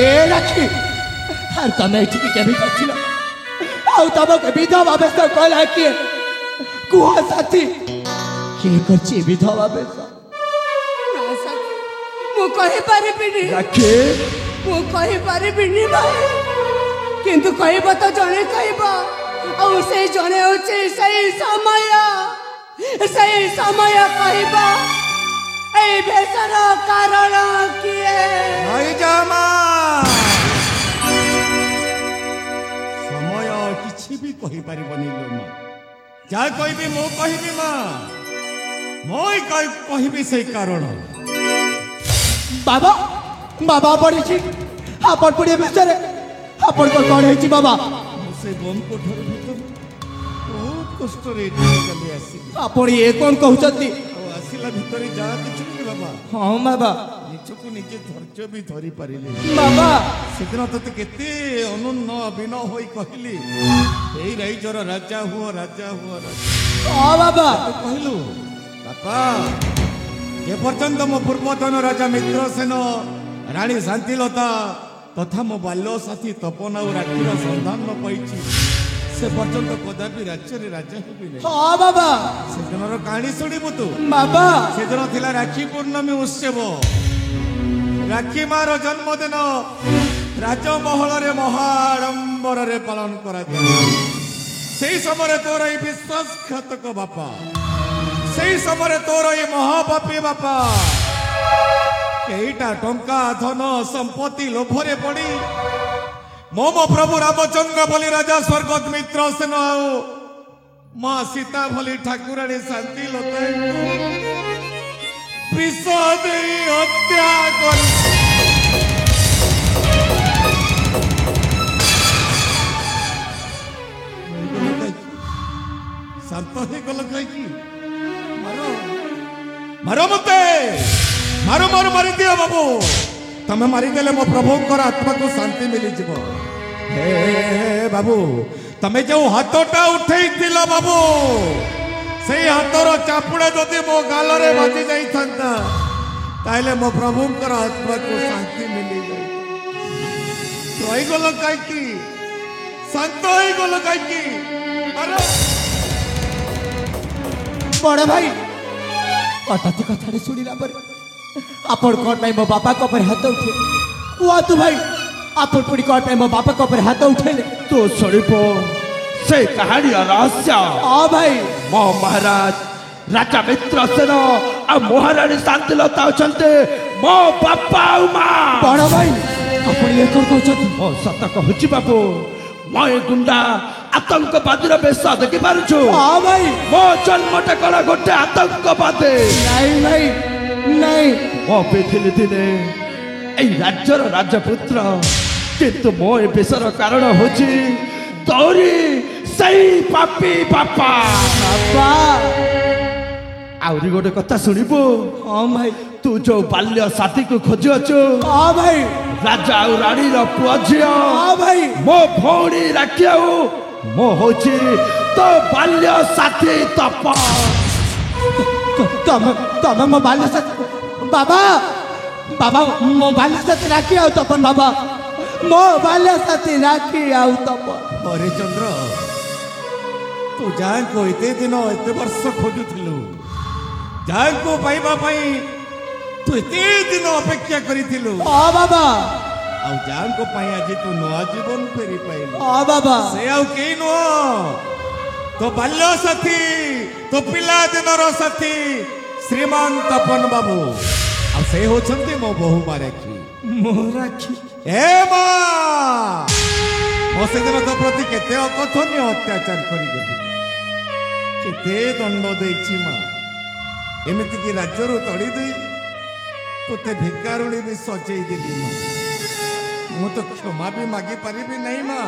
ए राखी আর তুমি এটিকে কেমিতি আসিল ଆଉ ତମକୁ ବିଧବା ବେଶ କଲା କିଏ କୁହ ସାଥୀ କିଏ କରିଛି ବିଧବା ବେଶ ନା ସାଥୀ, ମୁଁ କହିପାରିବିନି, ରାକ୍ଷୀ ମୁଁ କହିପାରିବିନି ଭାଇ, କିନ୍ତୁ କହିବ ତ ଜଣେ କହିବ, ଆଉ ସେଇ ଜଣେ ହଉଛି ସେଇ ସମୟ କହିବ ଏଇ ବେଶର କାରଣ କିଏ। ଭାଇ ଜାମା ସମୟ କିଛି ବି କହିପାରିବନି ଲୋ ମା, ଯାହା କହିବି ମୁଁ କହିବି ମା, ମୁଁ କହିବି ସେଇ କାରଣ। ବାବା ବାବା ପଡ଼ିଛି ଆପଣ ପଡ଼ିଏ ବେଶରେ ଆପଣଙ୍କର କ'ଣ ହେଇଛି ବାବା ମୁଁ ସେ ବମ୍ କୋଠରୀ ଭିତରୁ ବହୁତ କଷ୍ଟରେ ଏଠିକି କାଲି ଆସିଲି, ଆପଣ ଏ କ'ଣ କହୁଛନ୍ତି ଆଉ ଆସିଲା ଭିତରେ ଯାହା ଦେଖିଲି ବାବା, ହଁ ବାବା ନିଜକୁ ନିଜେ ଧୈର୍ଯ୍ୟ ବି ଧରି ପାରିଲି। ବାବା ସେଦିନ ତତେ କେତେ ଅନୁନ୍ନ ଅଭିନ ହୋଇ କହିଲି ଏଇ ରାଇଜର ରାଜା ହୁଅ ରାଜା ହୁଅ ରାଜା, ହଁ ବାବା କହିଲୁ ବାପା ଯେ ପର୍ଯ୍ୟନ୍ତ ମୋ ପୂର୍ବତନ ରାଜା ମିତ୍ରସେନ, ରାଣୀ ଶାନ୍ତିଲତା ତଥା ମୋ ବାଲ୍ୟ ସାଥୀ ତପନ ଆଉ ରାକ୍ଷୀର ସନ୍ଧାନ ନ ପାଇଛି ସେ ପର୍ଯ୍ୟନ୍ତ କଦାପି ରାଜ୍ୟରେ ରାଜା ହେବି ନାହିଁ। ହଁ ବାବା ସେଦିନର କାହାଣୀ ଶୁଣିବୁ ତୁ। ବାବା ସେଦିନ ଥିଲା ରାକ୍ଷୀ ପୂର୍ଣ୍ଣମୀ ଉତ୍ସବ, ରାକ୍ଷୀ ମାର ଜନ୍ମଦିନ ରାଜମହଳରେ ମହାଡମ୍ବରରେ ପାଳନ କରାଯାଏ। ସେଇ ସମୟରେ ତୋର ଏଇ ବିଶ୍ୱାସଘାତକ ବାପା, ସେଇ ସମୟରେ ତୋର ଏଇ ମହାପାପୀ ବାପା କେଇଟା ଟଙ୍କା ଧନ ସମ୍ପତ୍ତି ଲୋଭରେ ପଡ଼ି ମୋ ପ୍ରଭୁ ରାମଚନ୍ଦ୍ର ବୋଲି ରାଜା ସ୍ୱର୍ଗତ ମିତ୍ରସେନ ଆଉ ମା ସୀତା ଭଳି ଠାକୁରାଣୀ ଶାନ୍ତିଲତାଙ୍କୁ ବିଷ ଦେଇ ହତ୍ୟା କରି ଶାନ୍ତ ହେଇଗଲ କାହିଁକି? ମାର ମତେ, ମାର ମାର ମାରିଦିଅ ବାବୁ, ତମେ ମାରିଦେଲେ ମୋ ପ୍ରଭୁଙ୍କର ଆତ୍ମାକୁ ଶାନ୍ତି ମିଳିଯିବ। ହେ ବାବୁ, ତମେ ଯୋଉ ହାତଟା ଉଠେଇଥିଲ ବାବୁ, ସେଇ ହାତର ଚାପୁଡ଼ା ଯଦି ମୋ ଗାଲରେ ବାଜି ଯାଇଥାନ୍ତା ତାହେଲେ ମୋ ପ୍ରଭୁଙ୍କର ଆତ୍ମାକୁ ଶାନ୍ତି ମିଳିଯାଇଥାନ୍ତା। ରହିଗଲ କାହିଁକି? ଶାନ୍ତ ହେଇଗଲ କାହିଁକି? ବଡ଼ ଭାଇ ହଠାତ୍ କଥାଟା ଶୁଣିଲା ପରେ ଆପଣ କ'ଣ ପାଇଁ ମୋ ବାପାଙ୍କ ଉପରେ ହାତ ଉଠେଇଲେ କୁହନ୍ତୁ ଭାଇ, ଆପଣ ପୁଣି କ'ଣ ପାଇଁ ମୋ ବାପାଙ୍କ ଉପରେ ହାତ ଉଠେଇଲେ? ତୁ ଶୁଣିବ ସେ କାହାଣୀର ରହସ୍ୟ। ହଁ ଭାଇ ମୋ ମହାରାଜ ରାଜା ମିତ୍ରସେନ ଆଉ ମହାରାଣୀ ଶାନ୍ତିଲତା ଅଛନ୍ତି ମୋ ବାପା ଆଉ ମା। ବଡ଼ ଭାଇ ଆପଣ ଏ କ'ଣ କହୁଛନ୍ତି? ମୋ ସତ କହୁଛି ବାବୁ, ମୋ ଏ ଗୁଣ୍ଡା ଆତଙ୍କବାଦୀର ବେଶ ଦେଖି ପାରୁଛୁ? ହଁ ଭାଇ ମୋ ଜନ୍ମଟା କଣ ଗୋଟେ ଆତଙ୍କବାଦୀ? ନାଇଁ ଭାଇ ନାଇଁ, ମୋ ପିଥିଲି ଦିନେ ଏଇ ରାଜ୍ୟର ରାଜପୁତ୍ର, କିନ୍ତୁ ମୋ ଏ ବେଶର କାରଣ ହଉଛି ତୋରି ସେଇ ପାପୀ ବାପା। ବାପା ଆହୁରି ଗୋଟେ କଥା ଶୁଣିବୁ, ହଁ ଭାଇ ତୁ ଯୋଉ ବାଲ୍ୟ ସାଥୀକୁ ଖୋଜୁଅଛୁ, ହଁ ଭାଇ ରାଜା ଆଉ ରାଣୀର ପୁଅ ଝିଅ, ହଁ ଭାଇ ମୋ ଭଉଣୀ ରାକ୍ଷୀ ଆଉ ମୁଁ ହଉଛି ତୋ ବାଲ୍ୟ ସାଥୀ ତପ। ତମେ ମୋ ବାଲ୍ୟ ସାଥୀ ବାବା, ବାବା ମୋ ବାଲ୍ୟ ସାଥୀ ରାକ୍ଷୀ ଆଉ ତପନ, ବାବା ମୋ ବାଲ୍ୟ ସାଥୀ ରାକ୍ଷୀ ଆଉ ତପନ। ହରିଚନ୍ଦ୍ର, ତୁ ଯାହାଙ୍କୁ ଏତେ ଦିନ ଏତେ ବର୍ଷ ଖୋଜୁଥିଲୁ, ଯାହାଙ୍କୁ ପାଇବା ପାଇଁ ତୁ ଏତେ ଦିନ ଅପେକ୍ଷା କରିଥିଲୁ, ହଁ ବାବା ଆଉ ଯାହାଙ୍କ ପାଇଁ ଆଜି ତୁ ନୂଆ ଜୀବନ ଫେରି ପାଇଲୁ, ହଁ ବାବା ସେ ଆଉ କେହି ନୁହଁ, ତୋ ବାଲ୍ୟ ସାଥୀ, ତୋ ପିଲା ଦିନର ସାଥୀ ଶ୍ରୀମାନ ତପନ ବାବୁ, ଆଉ ସେ ହଉଛନ୍ତି ମୋ ବୋହୂ ମା ରାକ୍ଷୀ। ମୋ ରାକ୍ଷୀ ଏ ମା, ମୋ ସେଦିନ ତୋ ପ୍ରତି କେତେ ଅକଥନୀୟ ଅତ୍ୟାଚାର କରିଦେଲି, କେତେ ଦଣ୍ଡ ଦେଇଛି ମା, ଏମିତିକି ରାଜ୍ୟରୁ ତଡ଼ି ଦେଇ ତୋତେ ଭିକାରୁଣୀ ବି ସଜେଇ ଦେଲି ମା, ମୁଁ ତ କ୍ଷମା ବି ମାଗି ପାରିବି ନାହିଁ ମା।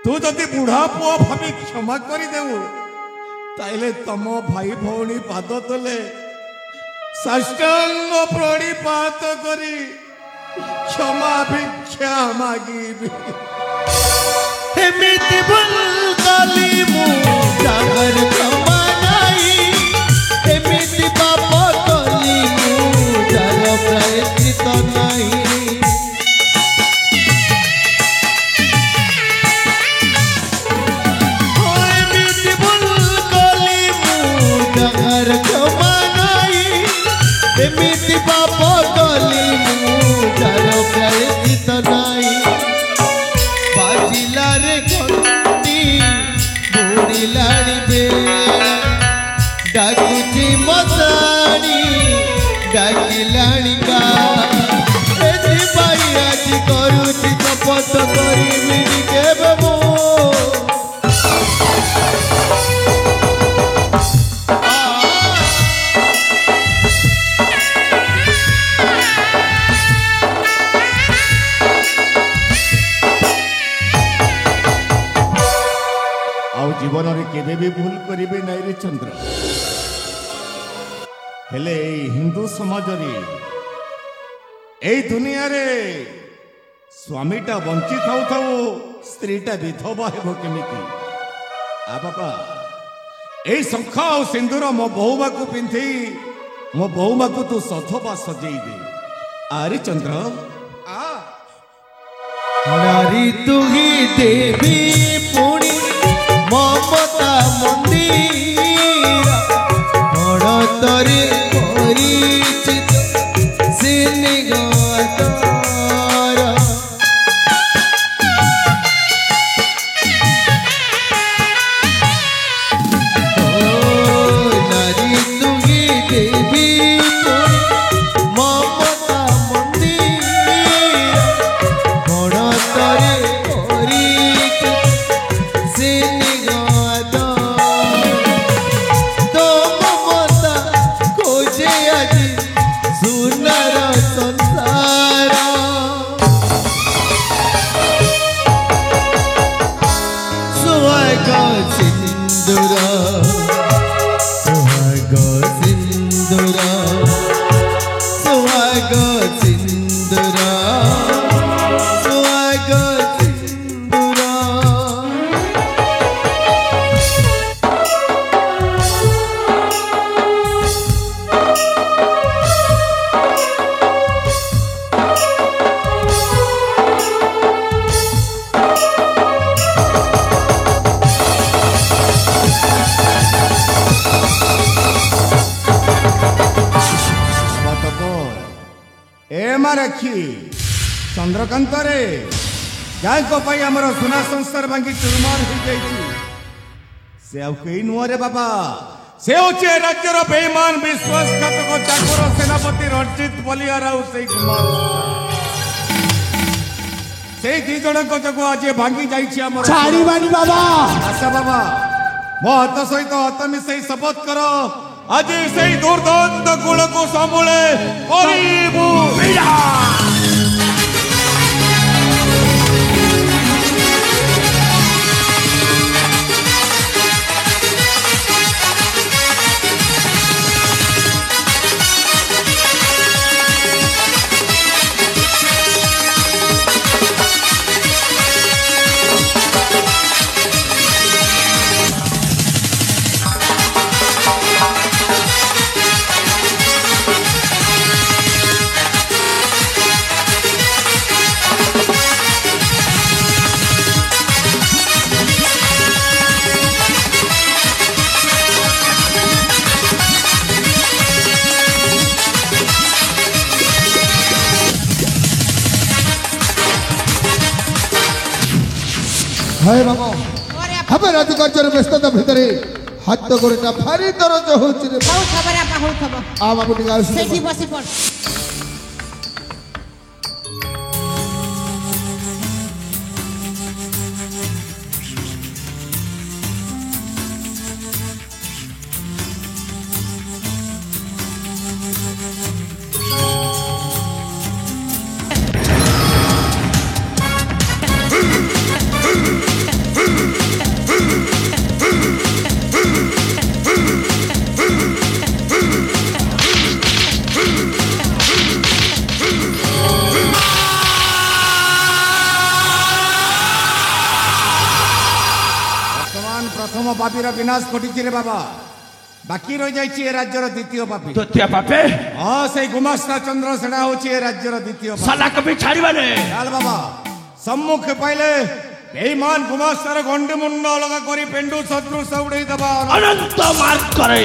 ତୁ ଯଦି ବୁଢା ପୁଅ ଭାବି କ୍ଷମା କରିଦେବୁ ତାହେଲେ ତମ ଭାଇ ଭଉଣୀ ପାଦ ତଳେ ସାଷ୍ଟାଙ୍ଗ ପ୍ରଣିପାତ କରି କ୍ଷମା ଭିକ୍ଷା ମାଗିବି। ଏମିତି ଭୁଲ କଲି ମୁଁ ଯାହାର କ୍ଷମା ନାହିଁ, ଏମିତି ପାପ କଲି ମୁଁ ଯାହାର ଏମିତି ପାପ କଲି ମୁଁ ଯାର ପ୍ରାୟଶ୍ଚିତ ନାହିଁ ବାଜିଲାରେ ଘଣ୍ଟି ବୁଡ଼ିଲାଣି ବେଳା ଡାକୁଛି ମଶାଣି ଡାକିଲାଣି ଏଥିପାଇଁ ଆଜି କରୁଛି ଶପଥ କରିବି କେବେ ମୁଁ जीवन में केवे भी भूल करेंगे नाई रे चंद्र हेले हिंदू समाज रे दुनिया रे स्वामीटा बंची थाउ थाउ स्त्रीटा विधवा हेबो केमिति आ बाबा ए शंख और सिंदूर मो बहुमा को पिंधि मो बहुमा को तू सधवा सजेई दे आरे चंद्र आ नारी तू ही देवी पुणी ममता मंदिर बड़तरे परिचित सिनिगतर नारी तुही देवी ममता मंदिर बड़तरे परिचित रखी चंद्रकांत रे गाय को पाई हमर सुना संसार भांगी चुरमार हो जाई से आउ कई नुआ रे बाबा से होचे राज्यर बेईमान विश्वासघातक चाकर सेनापति रणजीत बलियार आउ से कुमार से दी जण को जगो आज भांगी जाई छी हमर छाड़ी बानी बाबा आशा बाबा मो हाथ सहित हाथ मिसई शपथ करो आज से दुर्दांत गुण को संभुले करीबू पीड़ा हाय बाबा हमें राजकार्यर व्यस्तता भितर हाथ गोड़टा भारी दरज होची रे बहुत खबर आपा बहुत खबर आ बाबू टिका सेठी बसी पड़ प्रथम पापीर विनाश घटी रे बाबा बाकी रही जाइए राज्यर द्वितीय पापी द्वितीय पापे हाँ से गुमास्ता चंद्र सेना होची राज्यर द्वितीय साला कभी छाड़ीबाने चाल बाबा सम्मुख पाइले बेईमान गुमास्तार गंडी मुंड अलग करी पेंडु शत्रु सौड़े दबा अनंत मार्ग करे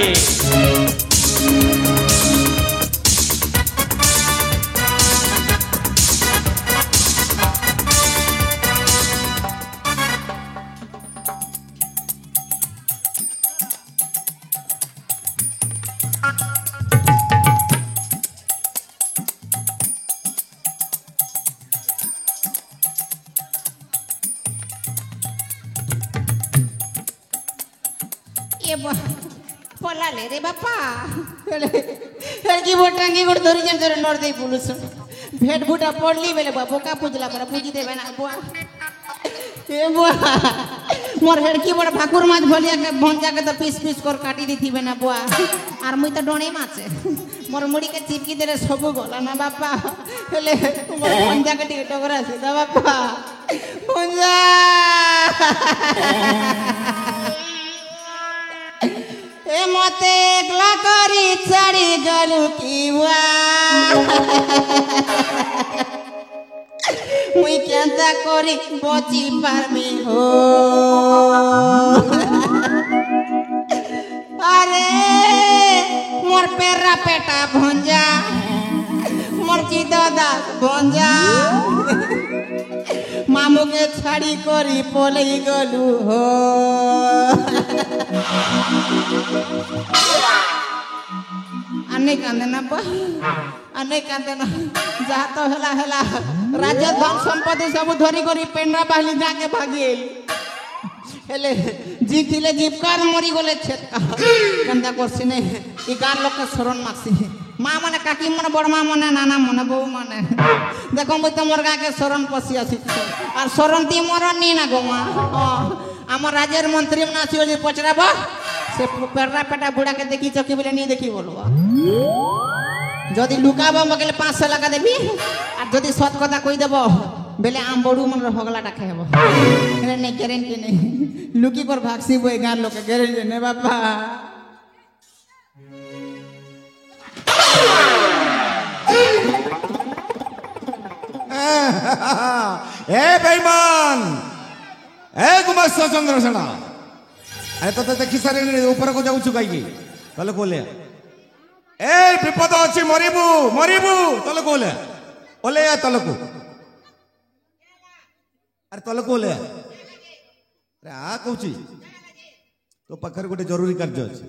बोले रे बापा लड़की बोटांगी गुड़ धरी जन जरे नोर दे पुलिस भेट बुटा पड़ली बेले बाबू का पूजला पर पूजी देबे ना बुआ ए बुआ मोर हेड़की बड़ भाकुर माछ भलिया के भंजा के तो पीस पीस कर काटी दिथिबे ना बुआ आर मुई तो डोणे माछे मोर मुड़ी के चिपकी देले सब गला ना बापा हेले मोर भंजा के टिके टगरा से दा बापा भंजा ए मते एकला करी चढ़ी गलु किवा मुई केंता करी बची पारमी हो अरे मोर पेरा पेटा भंजा मोर चिदा दास भंजा मामू के छाड़ी करी पोलई गलु हो अने कांदे ना बा अने कांदे ना जा तो हला हला राज्य धन संपत्ति सब धरी करी पेंडा बाहली जाके भागेल हेले जी थिले जीवकार मरी गले छेत कंदा करसी ने ई गान लोक के शरण माक्सी मां माने काकी माने बड़ मां माने नाना माने बहू माने देखो मुई तो मोर गा के शरण पसी आसी और शरण ती मरन नी ना गो मां हमर राज्यर मंत्री ना छियो जे पचराबो से पेड़ा पेटा बुढ़ा के देखी चौकी बोले नहीं देखी बोलबो जदि लुकाबो मगले 500 लगा देबी और जदि सत कथा कहि देबो बेले आम बड़ू मन हगला टा खाइबो रे नहीं गारंटी नहीं लुकी पर भागसी बोय गान लोग के गारंटी ने बापा ए बेईमान ए गुमास्ता चंद्रसेना अरे तो देखी सारे ऊपर को जाऊँ कहीं तले कोले ए विपद अच्छी मरीबू मरीबू तले कोले ओले तले को अरे तले कोले अरे आ कहूँ तो पाखर गोटे जरूरी कार्य अच्छे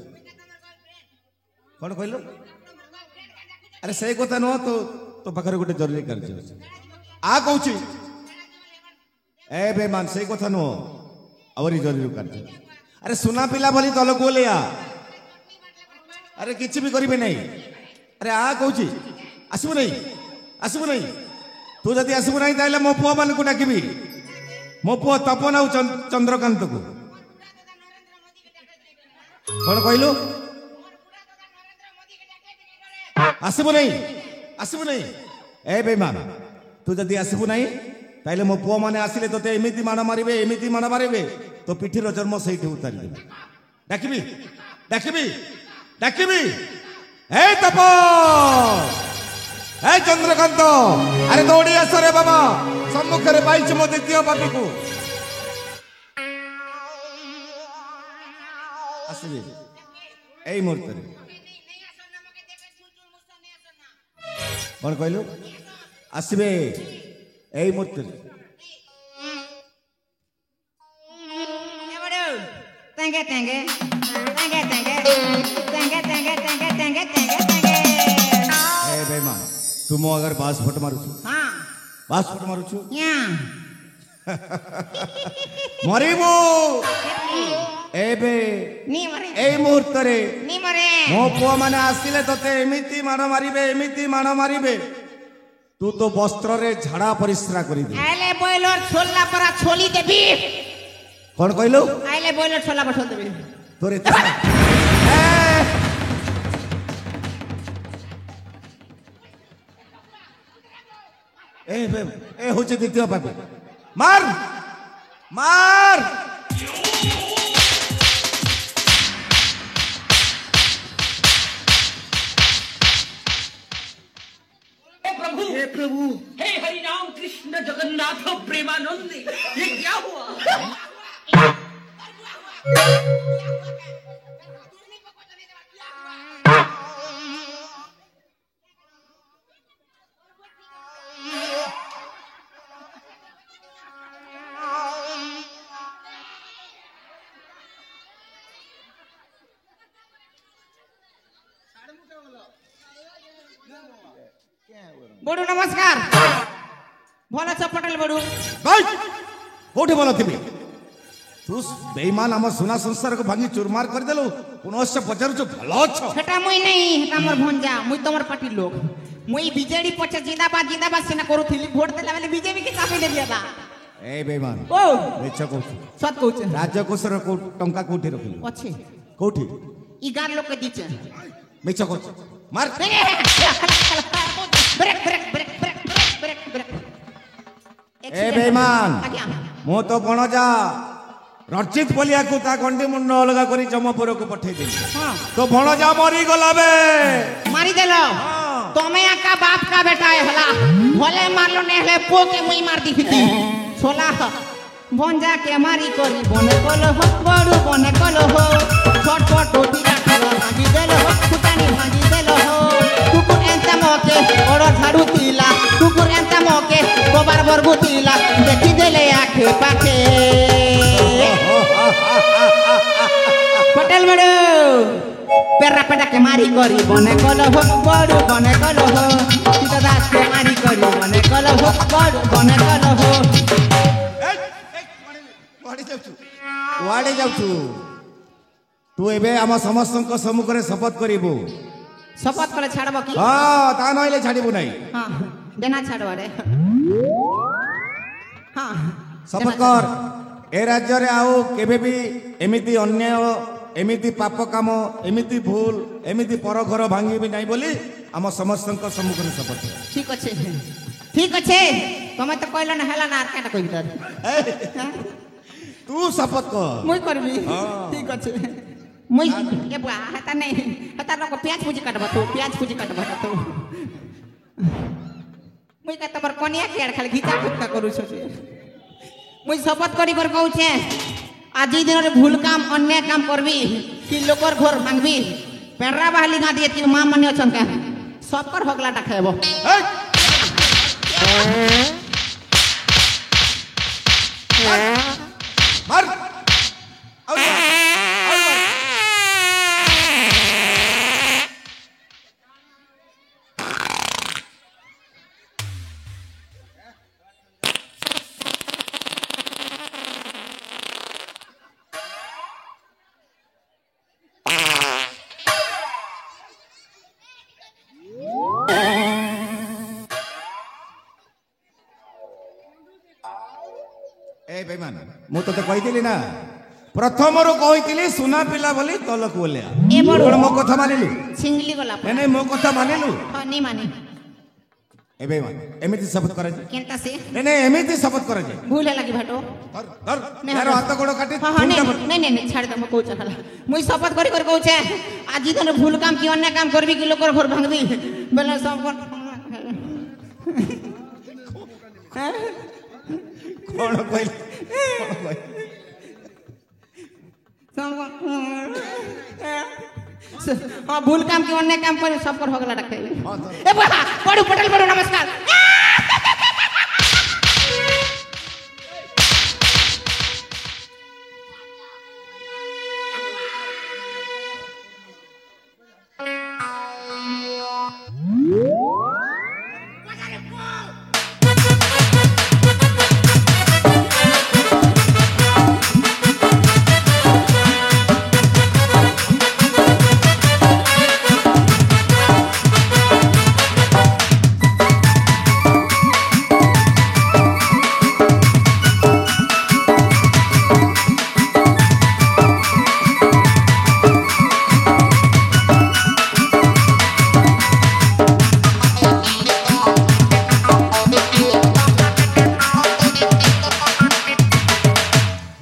कौन कहल अरे से कथा नुह तो पाखर गोटे जरूरी कार्य अच्छे आ कहूँ ए बेमान से कथा नुह आवरी जरूरी कार्य अरे सुना पिला भली तल को ले अरे किसी भी करेंगे नहीं अरे आ कहूँ आसबू नहीं तू जदि आसबू नहीं ताइले मो पुआ मान को डाकिबी मो पुआ तपन आ चंद्रकांत को कौन कहलु आसबू नहीं ए बेमान तू जदि आसबू नहीं ताइले मो पुआ माने आसिले तोते एमिति माण मारिबे तो पिठीर जन्म से उतारी देवे डाकिबी ए तप ए चंद्रकांत अरे दौड़ी आस रे बाबा सम्मुख रे पाइछ मो द्वितीय पापी को आसबे ए मुहूर्त रे कौन कहलु आसबे ए मुहूर्त रे तेंगे तेंगे ए बेईमान तुम अगर बास फट मारू हां बास फट मारू या मरीबू एबे नी मरे ए मुहूर्त रे नी मरे मो पुआ माने आसिले तते एमिति माण मारिबे तू तो वस्त्र रे झाड़ा परिश्रा करी दे आइले बॉयलर छोलला परा छोली देबी कौन कहलु आइले बॉयलर छोला पर छोल देबी तोरे ए होचे द्वितीय पापी मार हे प्रभु हे हरि राम कृष्ण जगन्नाथ प्रेमानंद ये क्या हुआ बड़ू नमस्कार भल छ पटेल बड़ू भाई कोठे बोला थी ତୁ ବେଇମାନ ଆମ ସୁନା ସଂସାରକୁ ଭାଙ୍ଗି ଚୁରମାର କରିଦେଲୁ ପୁନଶ୍ଚ ପଚାରୁଛୁ ଭଲ ଅଛ সেটা মুই নেই সেটা মোর ভঞ্জা মুই তোমার পার্টির লোক মুই বিজেডি পছে জিন্দাবাদ সিনা করুথিলি ভোট দেলা বেলে বিজেপি কে চাপি দেবি দাদা ଏ ବେଇମାନ ও ମିଛ କହୁଛୁ সত কইছে ରାଜକୋଷର ଟଙ୍କା କୋଉଠି ରଖିଲୁ ଅଛି କୋଉଠି ই গার লোক দিছে ମିଛ କହୁଛୁ ମାର break break break break break break ଏ ବେଇମାନ ଆଜ୍ଞା ମୁଁ ତ ବଣଜା ରଚିତ ପଲିଆକୁ ତା ଗଣ୍ଡି ମୁଣ୍ଡ ଅଲଗା କରି ଜମପୁରକୁ ପଠେଇଦେଲି ହଁ ତ ଭଣଜା ମରିଗଲା ବେ মারি দেল তুমি একা বাপ কা বেটা হলা ভলে মারলো নে হলে পো কে মুই মার দিছিতি সোলা ভঞ্জা কে মারি করি বনে কল হো বড় বনে কল হো ছট ছট টোটি রাখল ভাঙি দেল হো ফুটানি ভাঙি দেল হো কুকুর এন্তা মকে বড় ঝাড়ু তিলা কুকুর এন্তা মকে গোবার বরগু তিলা দেখি দেলে আখে পাখে পটেল বড় পেরা পেটা কে মারি করি বনে কল হো বড় বনে কল হো সীতা দাস কে মারি করি বনে কল হো বড় বনে কল হো କୁଆଡ଼େ ଯାଉଛୁ ତୁ ଏବେ ଆମ ସମସ୍ତଙ୍କ ସମ୍ମୁଖରେ ଶପଥ କରିବୁ শপথ করে ছাড়ব কি ହଁ ତା ନହେଲେ ଛାଡ଼ିବୁ ନାହିଁ হ্যাঁ দেনা ছাড়ব রে হ্যাঁ ଶପଥ କର ଏ ରାଜ୍ୟରେ ଆଉ କେବେ ବି ଏମିତି ଅନ୍ୟାୟ ଏମିତି ପାପ କାମ ଏମିତି ଭୁଲ ଏମିତି ପର ଘର ଭାଙ୍ଗିବି ନାହିଁ ବୋଲି ଆମ ସମସ୍ତଙ୍କ ସମ୍ମୁଖରେ ଶପଥ କର ঠিক আছে ঠিক আছে তুমি তো কইল না হেলা না আর কেটা কইবি তার ତୁ ଶପଥ କର মুই করবি ঠিক আছে মুই এ বুয়া হাতা নাই হাতা লোক পেঁয়াজ পুজি কাটব তো পেঁয়াজ পুজি কাটব তো মুই কা তোমার কনিয়া কে আর খালি ঘিচা ফুটকা করু ছছে মুই শপথ করি কর কହୁছে আজি দিনরে ভুল কাম অন্যায় কাম করবি কি লোকর ঘর ভাঙবি পেড়া বাহালি গা দিয়ে কি মা মানে অছন কা সবকর হগলাটা খাইব মার আউট মার ए बेईमान ମୁଁ ତତେ କହିଥିଲି ନା ପ୍ରଥମରୁ କହିଥିଲି ସୁନା ପିଲା ବୋଲି ତଲକୁ ଓଲିଆ ଏ ବଡ଼ କଣ ମୋ କଥା ମାନିଲୁ সিঙ্গলি গলা ନାଇଁ ନାଇଁ ମୋ କଥା ମାନିଲୁ ହଁ নি মানে ଏ ବେईମାନ ଏମିତି ଶପଥ କରାଯାଏ কেনতা সে ନାଇଁ ନାଇଁ ଏମିତି ଶପଥ କରାଯାଏ ভুল ହେଲା কি ভাটো ଧର ଧର ନାଇଁ, ଏହାର ହଁ। ହାତ ଗୋଡ଼ କାଟି ହଁ ହଁ ତିନିଟା ନାଇଁ ନାଇଁ ନାଇଁ ଛାଡ଼ି ଦମ କହୁଛ ହେଲା ମୁଇଁ ଶପଥ କରି କରି କହୁଛେ ଆଜି ତନେ ଭୁଲ କାମ କି ଅନ୍ୟ କାମ করবি কি লোকর ঘর ভাঙবি বেলে সব କଣ କହିଲେ କଣ କହିଲେ हाँ भूल काम की अन्य काम पर सब कर होगला रखे ए बा पढ़ू पटेल पढ़ू नमस्कार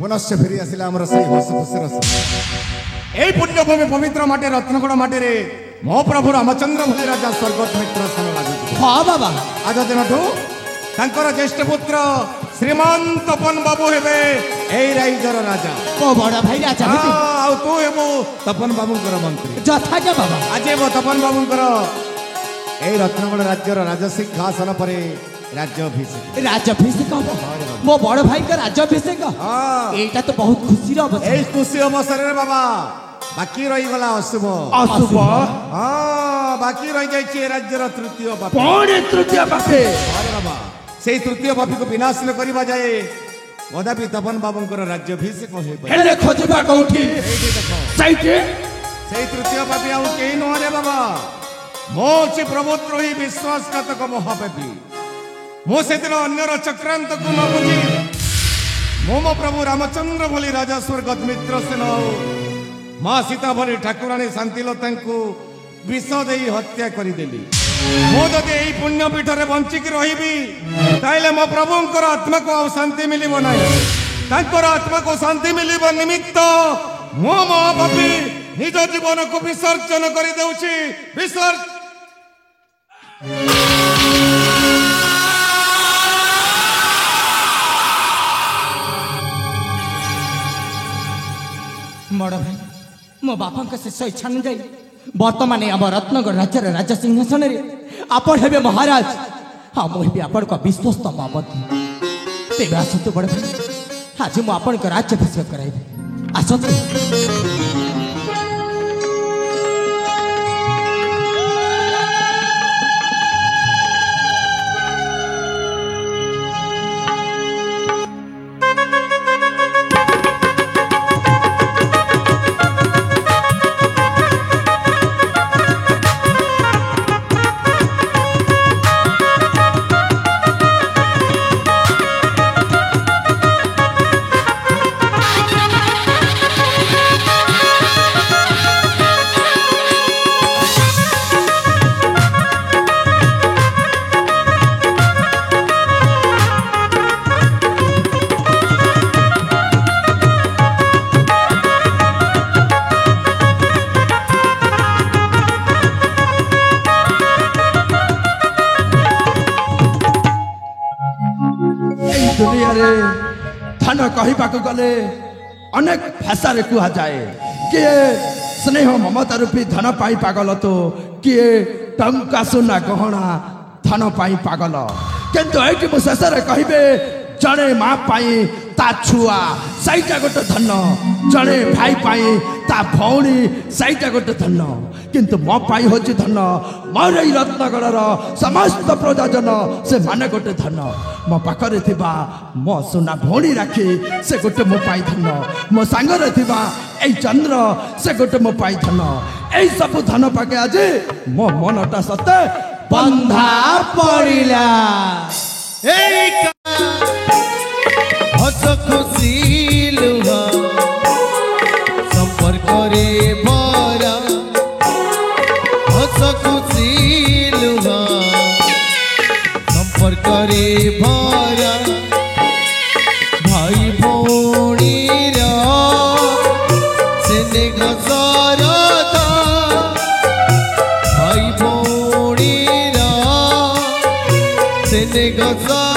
पुनश्च फेरी आसिला हमर से हस खुशी रस ए पुण्यभूमि पवित्र माटे रत्नगण माटे रे मो प्रभु रामचंद्र भली राजा स्वर्गत मित्र सन लागु हाँ बाबा आज दिनठू तांकर ज्येष्ठ पुत्र श्रीमान तपन बाबू हेबे एई राइजर राजा को बड़ा भाई राजा हां आ तू हेबो तपन बाबूंकर मंत्री जथा जा बाबा आज हेबो तपन बाबूंकर एई रत्नगण राज्यर राजसिंहासन परे राज्याभिषेक राजाभिषेक हब मो बड़ भाई का राजाभिषेक हां एटा तो बहुत खुशी रो बस एई खुशी अवसर रे बाबा बाकी रही गला अशुभ अशुभ हाँ बाकी रही जाइए राज्यर तृतीय पापी कौन है तृतीय पापी अरे बाबा से तृतीय पापी को विनाश न करवा जाए कदापि तपन बाबूंकर राज्याभिषेक होइबो हेले खोजबा कोठी एइठी देखो साइटे सेई तृतीय पापी आउ केही नुह रे बाबा मो से प्रभुद्रोही विश्वासघातक महापापी मो सेदिन अन्यर चक्रांत को न बुझी मो प्रभु रामचंद्र भली राजा स्वर्गत मित्र सेन माँ सीता भली ठाकुराणी शांतिलता को विष दे हत्या करदेली मो जदि यही पुण्यपीठ में बंचिक रही ताइले मो प्रभुंकर आत्मा को शांति मिलिबो नाही तांकर आत्मा को शांति मिलिबो निमित्त मो महापापी निज जीवन को विसर्जन कर देउछि विसर्जन बड़ भाई मो बापा शेष इच्छा न जाई बर्तमान आम रत्नगढ़ राज्यर राजा सिंहासन आपण हे महाराज हाँ मुझे आपण का विश्वस्त मामती तेज आसतु बड़ भाई आज मुझे आपण का राज्याभिषेक कराइबी आसतु दुनिया रे धन कहवाक गले अनेक भाषा रे कहा जाए किए स्नेह ममता रूपी धन पाई पागल तो किए टंका सुना गहना धन पाई पागल किंतु एटी मु शेष कहे जड़े माँ पाई ता छुआ सहीटा गोटे धन जड़े भाई पाई ता भौणी सहीटा गोटे धन किंतु मो पाई हूँ धन मोर रत्नगढ़ समस्त प्रजाजन से माने गोटे धन मो पाखरे थिबा मो सुना भौणी राखी से गोटे मो पाई धन मो सांगरे थिबा ए चंद्र से गोटे मो पाई धन ए सब धन पाके आज मो मनटा सते बंधा पड़िला हस खुशी लुहा संपर्क रे भरा हस खुशी लुहा संपर्क रे भरा भाई भौणी स्नेह सरदा भाई भौणी स्नेह